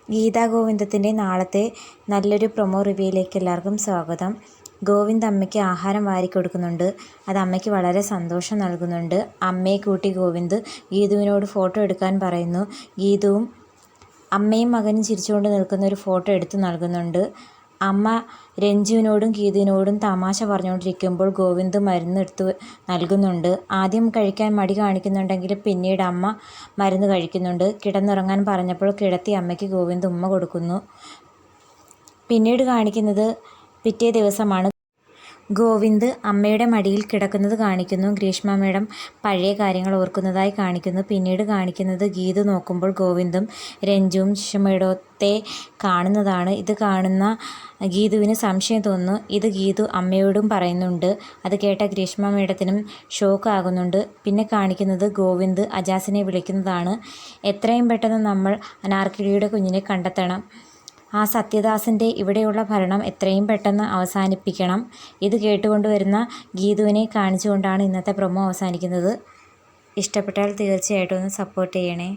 ഗീതാ ഗോവിന്ദത്തിൻ്റെ നാളത്തെ നല്ലൊരു പ്രൊമോ റിവ്യൂയിലേക്ക് എല്ലാവർക്കും സ്വാഗതം. ഗോവിന്ദ് അമ്മയ്ക്ക് ആഹാരം വാരിക്കൊടുക്കുന്നുണ്ട്. അത് അമ്മയ്ക്ക് വളരെ സന്തോഷം നൽകുന്നുണ്ട്. അമ്മയെ കൂട്ടി ഗോവിന്ദ് ഗീതുവിനോട് ഫോട്ടോ എടുക്കാൻ പറയുന്നു. ഗീതുവും അമ്മയും മകനും ചിരിച്ചുകൊണ്ട് നിൽക്കുന്ന ഒരു ഫോട്ടോ എടുത്ത് നൽകുന്നുണ്ട്. അമ്മ രഞ്ജുവിനോടും ഗീതുവിനോടും തമാശ പറഞ്ഞുകൊണ്ടിരിക്കുമ്പോൾ ഗോവിന്ദ് മരുന്ന് എടുത്ത് നൽകുന്നുണ്ട്. ആദ്യം കഴിക്കാൻ മടി കാണിക്കുന്നുണ്ടെങ്കിൽ പിന്നീട് അമ്മ മരുന്ന് കഴിക്കുന്നുണ്ട്. കിടന്നുറങ്ങാൻ പറഞ്ഞപ്പോൾ കിടത്തി അമ്മയ്ക്ക് ഗോവിന്ദ് ഉമ്മ കൊടുക്കുന്നു. പിന്നീട് കാണിക്കുന്നത് പിറ്റേ ദിവസമാണ്. ഗോവിന്ദ് അമ്മയുടെ മടിയിൽ കിടക്കുന്നത് കാണിക്കുന്നു. ഗ്രീഷ്മ മേഡം പഴയ കാര്യങ്ങൾ ഓർക്കുന്നതായി കാണിക്കുന്നു. പിന്നീട് കാണിക്കുന്നത് ഗീതു നോക്കുമ്പോൾ ഗോവിന്ദും രഞ്ജുവും മേഡത്തെ കാണുന്നതാണ്. ഇത് കാണുന്ന ഗീതുവിന് സംശയം തോന്നുന്നു. ഇത് ഗീതു അമ്മയോടും പറയുന്നുണ്ട്. അത് കേട്ട ഗ്രീഷ്മ മേഡത്തിനും ഷോക്ക് ആകുന്നുണ്ട്. പിന്നെ കാണിക്കുന്നത് ഗോവിന്ദ് അജാസിനെ വിളിക്കുന്നതാണ്. എത്രയും പെട്ടെന്ന് നമ്മൾ അനാർക്കിളിയുടെ കുഞ്ഞിനെ കണ്ടെത്തണം. ആ സത്യദാസിൻ്റെ ഇവിടെയുള്ള ഭരണം എത്രയും പെട്ടെന്ന് അവസാനിപ്പിക്കണം. ഇത് കേട്ടുകൊണ്ടുവരുന്ന ഗീതുവിനെ കാണിച്ചുകൊണ്ടാണ് ഇന്നത്തെ പ്രൊമോ അവസാനിക്കുന്നത്. ഇഷ്ടപ്പെട്ടാൽ തീർച്ചയായിട്ടും ഒന്ന് സപ്പോർട്ട് ചെയ്യണേ.